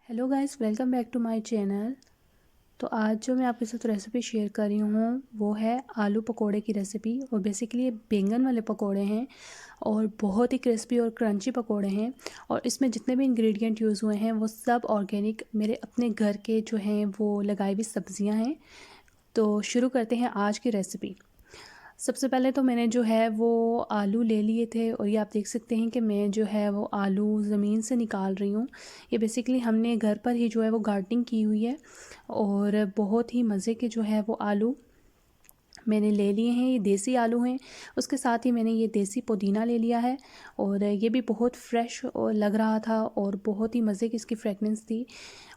Hello guys, welcome back to my channel. तो आज जो मैं आपके साथ रेसिपी शेयर कर रही हूँ वो है आलू पकोड़े की रेसिपी। और बेसिकली ये बैंगन वाले पकोड़े हैं और बहुत ही क्रिस्पी और क्रंची पकोड़े हैं। और इसमें जितने भी इंग्रेडिएंट यूज़ हुए हैं वो सब ऑर्गेनिक, मेरे अपने घर के जो हैं वो लगाई हुई सब्जियाँ हैं। तो शुरू करते हैं आज की रेसिपी। सबसे पहले तो मैंने जो है वो आलू ले लिए थे और ये आप देख सकते हैं कि मैं जो है वो आलू ज़मीन से निकाल रही हूँ। ये बेसिकली हमने घर पर ही जो है वो गार्डनिंग की हुई है और बहुत ही मज़े के जो है वो आलू मैंने ले लिए हैं। ये देसी आलू हैं। उसके साथ ही मैंने ये देसी पुदीना ले लिया है और ये भी बहुत फ्रेश और लग रहा था और बहुत ही मज़े की इसकी फ्रेगनेंस थी।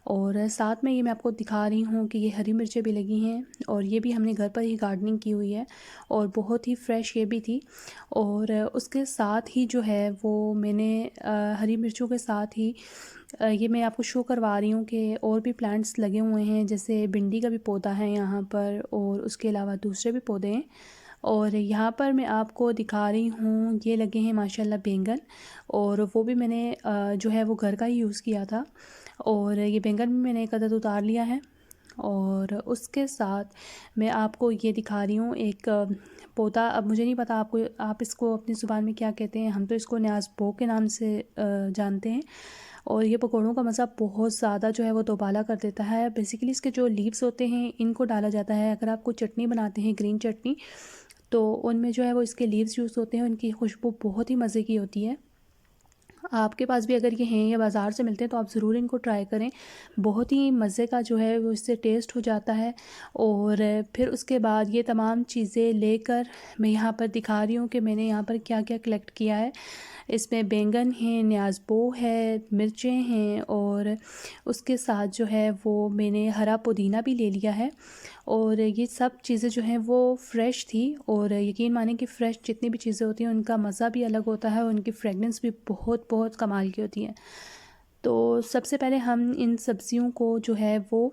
और साथ में ये मैं आपको दिखा रही हूँ कि ये हरी मिर्चें भी लगी हैं और ये भी हमने घर पर ही गार्डनिंग की हुई है और बहुत ही फ्रेश ये भी थी। और उसके साथ ही जो है वो मैंने हरी मिर्चों के साथ ही ये मैं आपको शो करवा रही हूँ कि और भी प्लांट्स लगे हुए हैं, जैसे भिंडी का भी पौधा है यहाँ पर और उसके अलावा दूसरे भी पौधे हैं। और यहाँ पर मैं आपको दिखा रही हूँ ये लगे हैं माशाल्लाह बैंगन, और वो भी मैंने जो है वो घर का ही यूज़ किया था। और ये बैंगन भी मैंने एक अदद उतार लिया है। और उसके साथ मैं आपको ये दिखा रही हूँ एक पौधा। अब मुझे नहीं पता आप इसको अपनी ज़ुबान में क्या कहते हैं, हम तो इसको न्याज़ बो के नाम से जानते हैं। और ये पकौड़ों का मज़ा बहुत ज़्यादा जो है वो दोबाला कर देता है। बेसिकली इसके जो लीव्स होते हैं इनको डाला जाता है। अगर आप कोई चटनी बनाते हैं, ग्रीन चटनी, तो उनमें जो है वो इसके लीव्स यूज़ होते हैं। उनकी खुशबू बहुत ही मज़े की होती है। आपके पास भी अगर ये हैं या बाज़ार से मिलते हैं तो आप ज़रूर इनको ट्राई करें। बहुत ही मज़े का जो है वो इससे टेस्ट हो जाता है। और फिर उसके बाद ये तमाम चीज़ें लेकर मैं यहाँ पर दिखा रही हूँ कि मैंने यहाँ पर क्या क्या कलेक्ट किया है। इसमें बैंगन है, न्याज़बो है, मिर्चें हैं और उसके साथ जो है वो मैंने हरा पुदीना भी ले लिया है। और ये सब चीज़ें जो हैं वो फ़्रेश थी। और यकीन मानें कि फ़्रेश जितनी भी चीज़ें होती हैं उनका मज़ा भी अलग होता है और उनकी फ्रेगनेंस भी बहुत बहुत कमाल की होती है। तो सबसे पहले हम इन सब्ज़ियों को जो है वो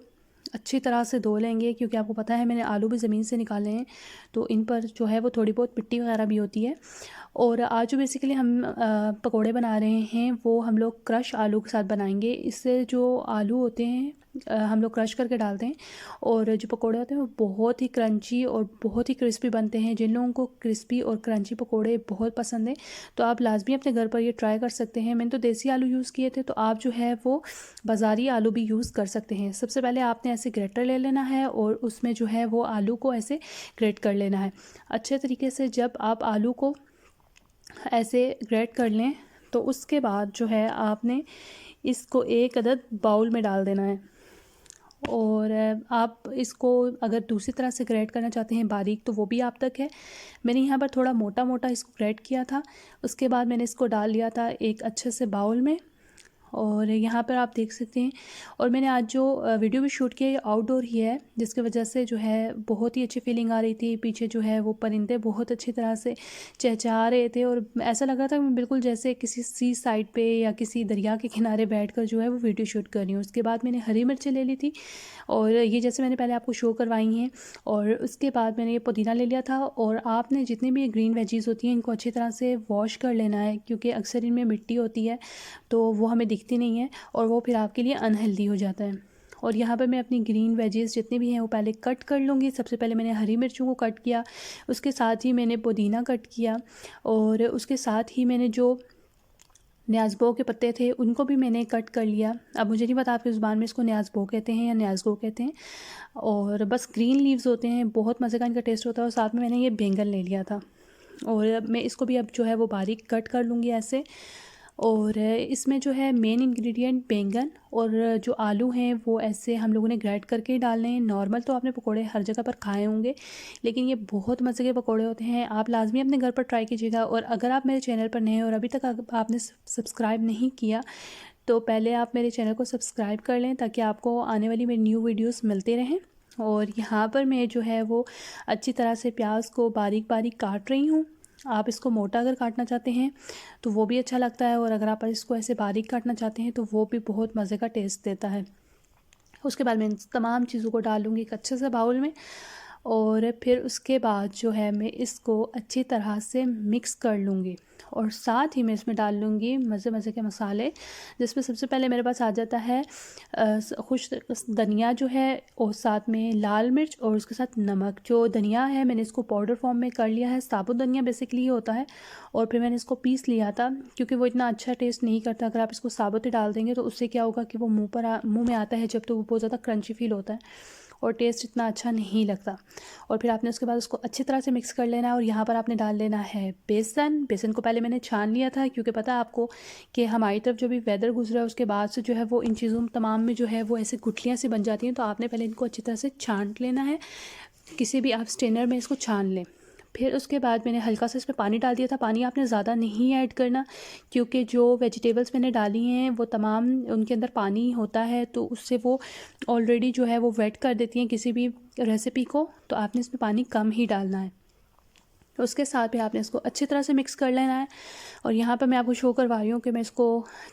अच्छी तरह से धो लेंगे, क्योंकि आपको पता है मैंने आलू भी ज़मीन से निकाले हैं तो इन पर जो है वो थोड़ी बहुत मिट्टी वगैरह भी होती है। और आज जो बेसिकली हम पकोड़े बना रहे हैं वो हम लोग क्रश आलू के साथ बनाएंगे। इससे जो आलू होते हैं हम लोग क्रश करके डालते हैं और जो पकोड़े होते हैं वो बहुत ही क्रंची और बहुत ही क्रिस्पी बनते हैं। जिन लोगों को क्रिस्पी और क्रंची पकोड़े बहुत पसंद है तो आप लाजमी अपने घर पर ये ट्राई कर सकते हैं। मैंने तो देसी आलू यूज़ किए थे, तो आप जो है वो बाज़ारी आलू भी यूज़ कर सकते हैं। सबसे पहले आपने ऐसे ग्रेटर ले लेना है और उसमें जो है वो आलू को ऐसे ग्रेट कर लेना है अच्छे तरीके से। जब आप आलू को ऐसे ग्रेट कर लें तो उसके बाद जो है आपने इसको एक अदद बाउल में डाल देना है। और आप इसको अगर दूसरी तरह से ग्रेट करना चाहते हैं बारीक, तो वो भी आप तक है। मैंने यहाँ पर थोड़ा मोटा मोटा इसको ग्रेट किया था। उसके बाद मैंने इसको डाल लिया था एक अच्छे से बाउल में। और यहाँ पर आप देख सकते हैं। और मैंने आज जो वीडियो भी शूट किया ये आउटडोर ही है, जिसकी वजह से जो है बहुत ही अच्छी फीलिंग आ रही थी। पीछे जो है वो परिंदे बहुत अच्छी तरह से चहचहा रहे थे और ऐसा लग रहा था मैं बिल्कुल जैसे किसी सी साइड पे या किसी दरिया के किनारे बैठकर जो है वो वीडियो शूट कर रही हूँ। उसके बाद मैंने हरी मिर्चें ले ली थी और ये जैसे मैंने पहले आपको शो करवाई हैं। और उसके बाद मैंने ये पुदीना ले लिया था। और आपने जितनी भी ग्रीन वेजीज़ होती हैं इनको अच्छी तरह से वॉश कर लेना है, क्योंकि अक्सर इनमें मिट्टी होती है तो वो हमें दिखती नहीं है और वो फिर आपके लिए अनहेल्दी हो जाता है। और यहाँ पर मैं अपनी ग्रीन वेजेस जितनी भी हैं वो पहले कट कर लूँगी। सबसे पहले मैंने हरी मिर्चों को कट किया, उसके साथ ही मैंने पुदीना कट किया और उसके साथ ही मैंने जो न्याज़बो के पत्ते थे उनको भी मैंने कट कर लिया। अब मुझे नहीं पता आपकी ज़ुबान में इसको न्याज़बो कहते हैं या न्याज़गो कहते हैं। और बस ग्रीन लीव्स होते हैं, बहुत मज़े का इनका टेस्ट होता है। और साथ में मैंने ये बैंगन ले लिया था और मैं इसको भी अब जो है वो बारीक कट कर लूँगी ऐसे। और इसमें जो है मेन इंग्रेडिएंट बैंगन और जो आलू हैं वो ऐसे हम लोगों ने ग्रेट करके ही डालने हैं। नॉर्मल तो आपने पकोड़े हर जगह पर खाए होंगे, लेकिन ये बहुत मज़े के पकोड़े होते हैं। आप लाजमी अपने घर पर ट्राई कीजिएगा। और अगर आप मेरे चैनल पर नए हैं और अभी तक आपने सब्सक्राइब नहीं किया तो पहले आप मेरे चैनल को सब्सक्राइब कर लें, ताकि आपको आने वाली मेरी न्यू वीडियोस मिलते रहें। और यहाँ पर मैं जो है वो अच्छी तरह से प्याज को बारीक बारीक काट रही हूँ। आप इसको मोटा अगर काटना चाहते हैं तो वो भी अच्छा लगता है, और अगर आप इसको ऐसे बारीक काटना चाहते हैं तो वो भी बहुत मज़े का टेस्ट देता है। उसके बाद मैं इन तमाम चीज़ों को डालूँगी एक अच्छे से बाउल में। और फिर उसके बाद जो है मैं इसको अच्छी तरह से मिक्स कर लूँगी। और साथ ही मैं इसमें डाल लूँगी मज़े मज़े के मसाले, जिसमें सबसे पहले मेरे पास आ जाता है खुश धनिया जो है, और साथ में लाल मिर्च और उसके साथ नमक। जो धनिया है मैंने इसको पाउडर फॉर्म में कर लिया है, साबुत धनिया बेसिकली ये होता है। और फिर मैंने इसको पीस लिया था, क्योंकि वो इतना अच्छा टेस्ट नहीं करता। अगर आप इसको साबुत ही डाल देंगे तो उससे क्या होगा कि वो मुँह में आता है जब, तो वो बहुत ज़्यादा क्रंची फील होता है और टेस्ट इतना अच्छा नहीं लगता। और फिर आपने उसके बाद उसको अच्छी तरह से मिक्स कर लेना है। और यहाँ पर आपने डाल लेना है बेसन। बेसन को पहले मैंने छान लिया था, क्योंकि पता है आपको कि हमारी तरफ जो भी वेदर गुजरा है उसके बाद से जो है वो इन चीज़ों तमाम में जो है वो ऐसे गुठलियाँ सी बन जाती हैं। तो आपने पहले इनको अच्छी तरह से छान लेना है, किसी भी आप स्ट्रेनर में इसको छान लें। फिर उसके बाद मैंने हल्का सा इसमें पानी डाल दिया था। पानी आपने ज़्यादा नहीं ऐड करना, क्योंकि जो वेजिटेबल्स मैंने डाली हैं वो तमाम उनके अंदर पानी होता है, तो उससे वो ऑलरेडी जो है वो वेट कर देती हैं किसी भी रेसिपी को। तो आपने इसमें पानी कम ही डालना है। उसके साथ भी आपने इसको अच्छी तरह से मिक्स कर लेना है। और यहाँ पर मैं आपको शो करवा रही हूँ कि मैं इसको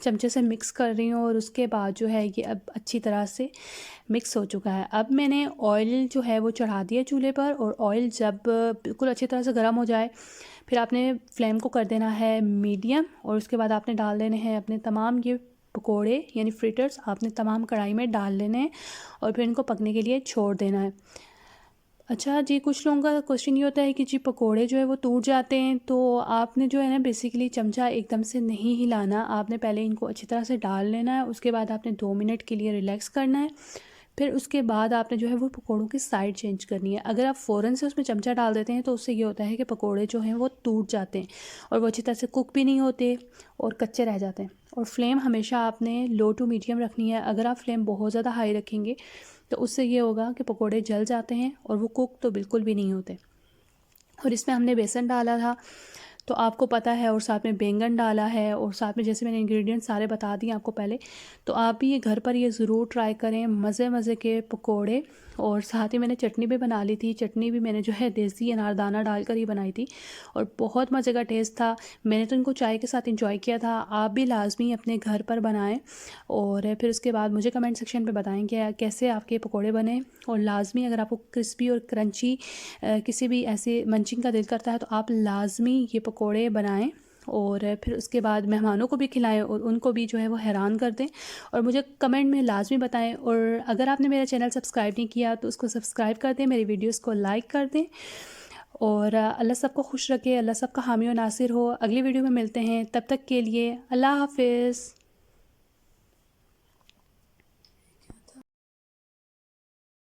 चमचे से मिक्स कर रही हूँ। और उसके बाद जो है ये अब अच्छी तरह से मिक्स हो चुका है। अब मैंने ऑयल जो है वो चढ़ा दिया चूल्हे पर, और ऑयल जब बिल्कुल अच्छी तरह से गर्म हो जाए, फिर आपने फ्लेम को कर देना है मीडियम। और उसके बाद आपने डाल देने हैं अपने तमाम ये पकोड़े यानी फ्रिटर्स, आपने तमाम कढ़ाई में डाल लेने हैं और फिर इनको पकने के लिए छोड़ देना है। अच्छा जी, कुछ लोगों का क्वेश्चन ये होता है कि जी पकोड़े जो है वो टूट जाते हैं, तो आपने जो है ना बेसिकली चमचा एकदम से नहीं हिलाना। आपने पहले इनको अच्छी तरह से डाल लेना है, उसके बाद आपने 2 मिनट के लिए रिलैक्स करना है। फिर उसके बाद आपने जो है वो पकोड़ों की साइड चेंज करनी है। अगर आप फ़ौरन से उसमें चमचा डाल देते हैं तो उससे ये होता है कि पकोड़े जो हैं वो टूट जाते हैं और वो अच्छी तरह से कुक भी नहीं होते और कच्चे रह जाते हैं। और फ्लेम हमेशा आपने लो टू मीडियम रखनी है। अगर आप फ्लेम बहुत ज़्यादा हाई रखेंगे तो उससे ये होगा कि पकोड़े जल जाते हैं और वो कुक तो बिल्कुल भी नहीं होते। और इसमें हमने बेसन डाला था तो आपको पता है, और साथ में बैंगन डाला है, और साथ में जैसे मैंने इंग्रेडिएंट्स सारे बता दिए आपको पहले। तो आप भी ये घर पर ये ज़रूर ट्राई करें, मज़े मज़े के पकोड़े। और साथ ही मैंने चटनी भी बना ली थी। चटनी भी मैंने जो है देसी अनारदाना डालकर ही बनाई थी और बहुत मज़े का टेस्ट था। मैंने तो इनको चाय के साथ इंजॉय किया था। आप भी लाजमी अपने घर पर बनाएं और फिर उसके बाद मुझे कमेंट सेक्शन पे बताएं कि कैसे आपके पकोड़े बने। और लाजमी अगर आपको क्रिस्पी और क्रंची किसी भी ऐसे मंचिंग का दिल करता है तो आप लाजमी ये पकोड़े बनाएं और फिर उसके बाद मेहमानों को भी खिलाएं और उनको भी जो है वो हैरान कर दें। और मुझे कमेंट में लाजमी बताएं। और अगर आपने मेरा चैनल सब्सक्राइब नहीं किया तो उसको सब्सक्राइब कर दें, मेरी वीडियोस को लाइक कर दें। और अल्लाह सबको खुश रखे, अल्लाह सबका हामी और नासिर हो। अगली वीडियो में मिलते हैं, तब तक के लिए अल्लाह हाफिज़।